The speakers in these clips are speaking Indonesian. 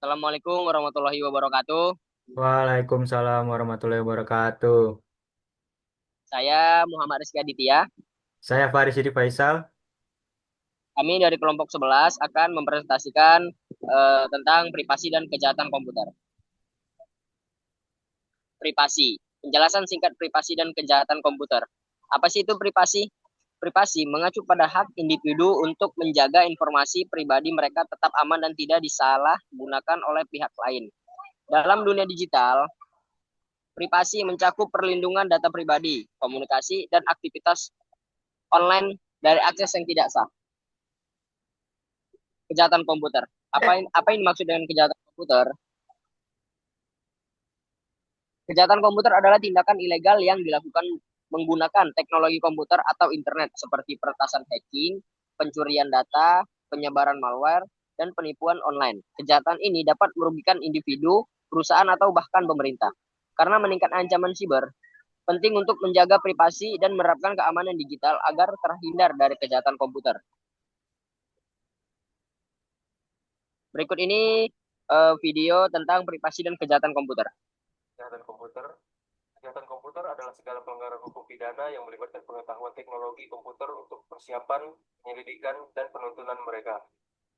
Assalamualaikum warahmatullahi wabarakatuh. Waalaikumsalam warahmatullahi wabarakatuh. Saya Muhammad Rizky Aditya. Saya Faris Sidi Faisal. Kami dari kelompok 11 akan mempresentasikan tentang privasi dan kejahatan komputer. Privasi. Penjelasan singkat privasi dan kejahatan komputer. Apa sih itu privasi? Privasi mengacu pada hak individu untuk menjaga informasi pribadi mereka tetap aman dan tidak disalahgunakan oleh pihak lain. Dalam dunia digital, privasi mencakup perlindungan data pribadi, komunikasi, dan aktivitas online dari akses yang tidak sah. Kejahatan komputer. Apa yang dimaksud dengan kejahatan komputer? Kejahatan komputer adalah tindakan ilegal yang dilakukan menggunakan teknologi komputer atau internet seperti peretasan hacking, pencurian data, penyebaran malware, dan penipuan online. Kejahatan ini dapat merugikan individu, perusahaan, atau bahkan pemerintah. Karena meningkat ancaman siber, penting untuk menjaga privasi dan menerapkan keamanan digital agar terhindar dari kejahatan komputer. Berikut ini video tentang privasi dan kejahatan komputer. Kejahatan komputer. Kejahatan komputer adalah segala pelanggaran hukum pidana yang melibatkan pengetahuan teknologi komputer untuk persiapan, penyelidikan, dan penuntunan mereka.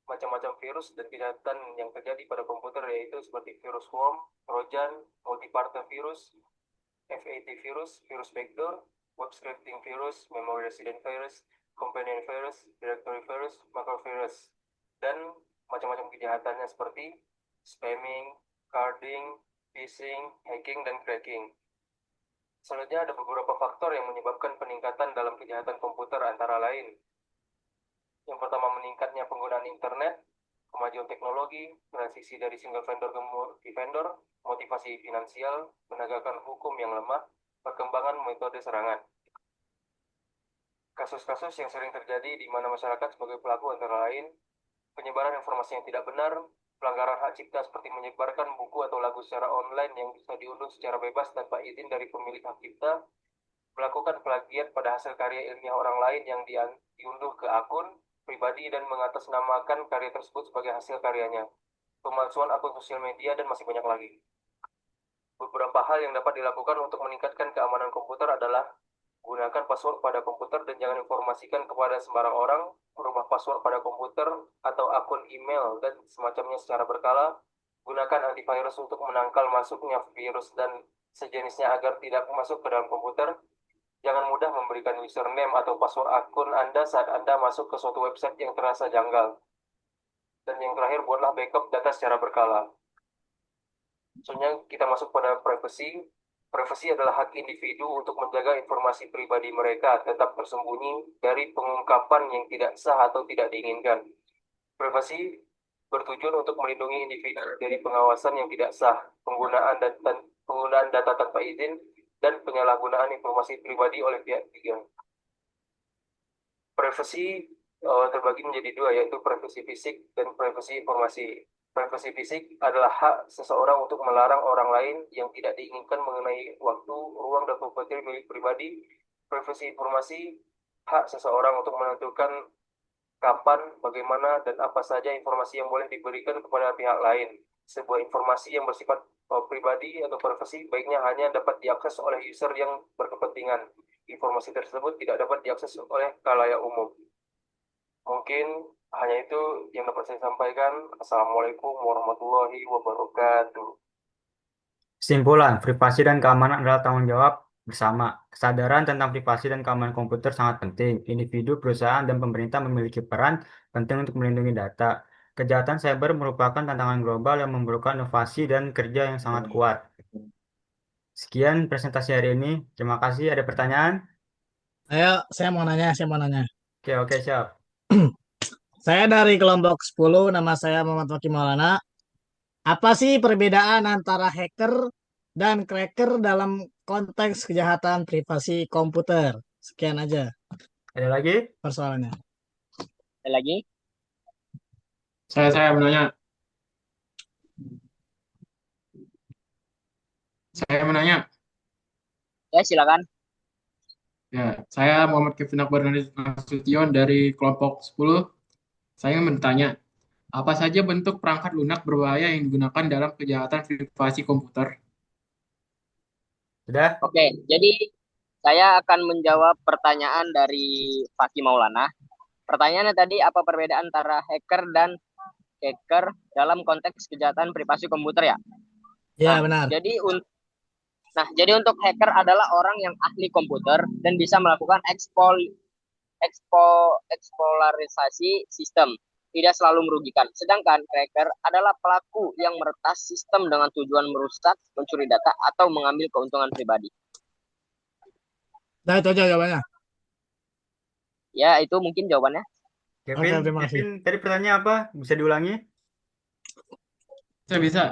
Macam-macam virus dan kejahatan yang terjadi pada komputer yaitu seperti virus worm, trojan, multi-partner virus, FAT virus, virus backdoor, web scripting virus, memory resident virus, companion virus, directory virus, macro virus, dan macam-macam kejahatannya seperti spamming, carding, phishing, hacking, dan cracking. Selanjutnya ada beberapa faktor yang menyebabkan peningkatan dalam kejahatan komputer antara lain. Yang pertama meningkatnya penggunaan internet, kemajuan teknologi, transisi dari single vendor ke multi-vendor, motivasi finansial, penegakan hukum yang lemah, perkembangan metode serangan. Kasus-kasus yang sering terjadi di mana masyarakat sebagai pelaku antara lain penyebaran informasi yang tidak benar, pelanggaran hak cipta seperti menyebarkan buku atau lagu secara online yang bisa diunduh secara bebas tanpa izin dari pemilik hak cipta, melakukan plagiat pada hasil karya ilmiah orang lain yang diunduh ke akun pribadi dan mengatasnamakan karya tersebut sebagai hasil karyanya, pemalsuan akun sosial media, dan masih banyak lagi. Beberapa hal yang dapat dilakukan untuk meningkatkan keamanan komputer adalah gunakan password pada komputer dan jangan informasikan kepada sembarang orang, merubah password pada komputer atau akun email dan semacamnya secara berkala, gunakan antivirus untuk menangkal masuknya virus dan sejenisnya agar tidak masuk ke dalam komputer, jangan mudah memberikan username atau password akun Anda saat Anda masuk ke suatu website yang terasa janggal, dan yang terakhir buatlah backup data secara berkala. Soalnya kita masuk pada privacy. Privasi adalah hak individu untuk menjaga informasi pribadi mereka tetap tersembunyi dari pengungkapan yang tidak sah atau tidak diinginkan. Privasi bertujuan untuk melindungi individu dari pengawasan yang tidak sah, penggunaan data tanpa izin, dan penyalahgunaan informasi pribadi oleh pihak ketiga. Privasi terbagi menjadi dua, yaitu privasi fisik dan privasi informasi. Privasi fisik adalah hak seseorang untuk melarang orang lain yang tidak diinginkan mengenai waktu, ruang, dan properti milik pribadi. Privasi informasi, hak seseorang untuk menentukan kapan, bagaimana, dan apa saja informasi yang boleh diberikan kepada pihak lain. Sebuah informasi yang bersifat pribadi atau privasi baiknya hanya dapat diakses oleh user yang berkepentingan. Informasi tersebut tidak dapat diakses oleh khalayak umum. Mungkin hanya itu yang dapat saya sampaikan. Assalamualaikum warahmatullahi wabarakatuh. Kesimpulan, privasi dan keamanan adalah tanggung jawab bersama. Kesadaran tentang privasi dan keamanan komputer sangat penting. Individu, perusahaan, dan pemerintah memiliki peran penting untuk melindungi data. Kejahatan cyber merupakan tantangan global yang memerlukan inovasi dan kerja yang sangat kuat. Sekian presentasi hari ini. Terima kasih. Ada pertanyaan? Ayo, saya mau nanya. Oke, oke, siap. Saya dari kelompok 10, nama saya Muhammad Fakih Maulana. Apa sih perbedaan antara hacker dan cracker dalam konteks kejahatan privasi komputer? Sekian aja Ada lagi? persoalannya. Ada lagi? Saya menanya, saya menanya, Ya, silakan. ya, saya Muhammad Kevin Akbar Nasution dari kelompok 10. Saya ingin bertanya, Apa saja bentuk perangkat lunak berbahaya yang digunakan dalam kejahatan privasi komputer? Sudah? Oke, jadi saya akan menjawab pertanyaan dari Fakih Maulana. Pertanyaannya tadi, apa perbedaan antara hacker dan hacker dalam konteks kejahatan privasi komputer ya? Ya, Nah, benar. jadi untuk hacker adalah orang yang ahli komputer dan bisa melakukan eksplorisasi sistem, tidak selalu merugikan. Sedangkan cracker adalah pelaku yang meretas sistem dengan tujuan merusak, mencuri data, atau mengambil keuntungan pribadi. Nah, itu aja jawabannya. Ya, itu mungkin jawabannya. Oke, terima kasih. Kevin, tadi pertanyaan apa? Bisa diulangi? Saya bisa.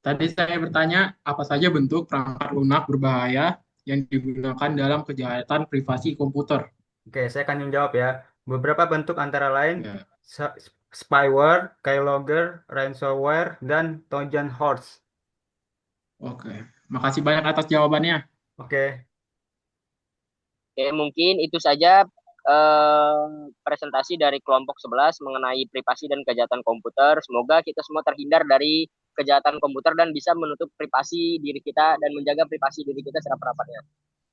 Tadi saya bertanya, apa saja bentuk perangkat lunak berbahaya yang digunakan dalam kejahatan privasi komputer? Oke, saya akan menjawab ya. Beberapa bentuk antara lain Ya, spyware, keylogger, ransomware, dan Trojan horse. oke. Makasih banyak atas jawabannya. Oke, Oke, mungkin itu saja presentasi dari kelompok 11 mengenai privasi dan kejahatan komputer. Semoga kita semua terhindar dari kejahatan komputer dan bisa menutup privasi diri kita dan menjaga privasi diri kita serapat-rapatnya.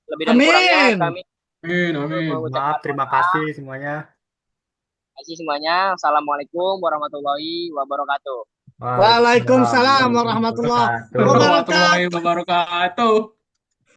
Lebih dan kurangnya Amin. kami Amin, amin. maaf, terima kasih semuanya. terima kasih semuanya. Assalamualaikum warahmatullahi wabarakatuh. Waalaikumsalam warahmatullahi wabarakatuh. Warahmatullahi wabarakatuh.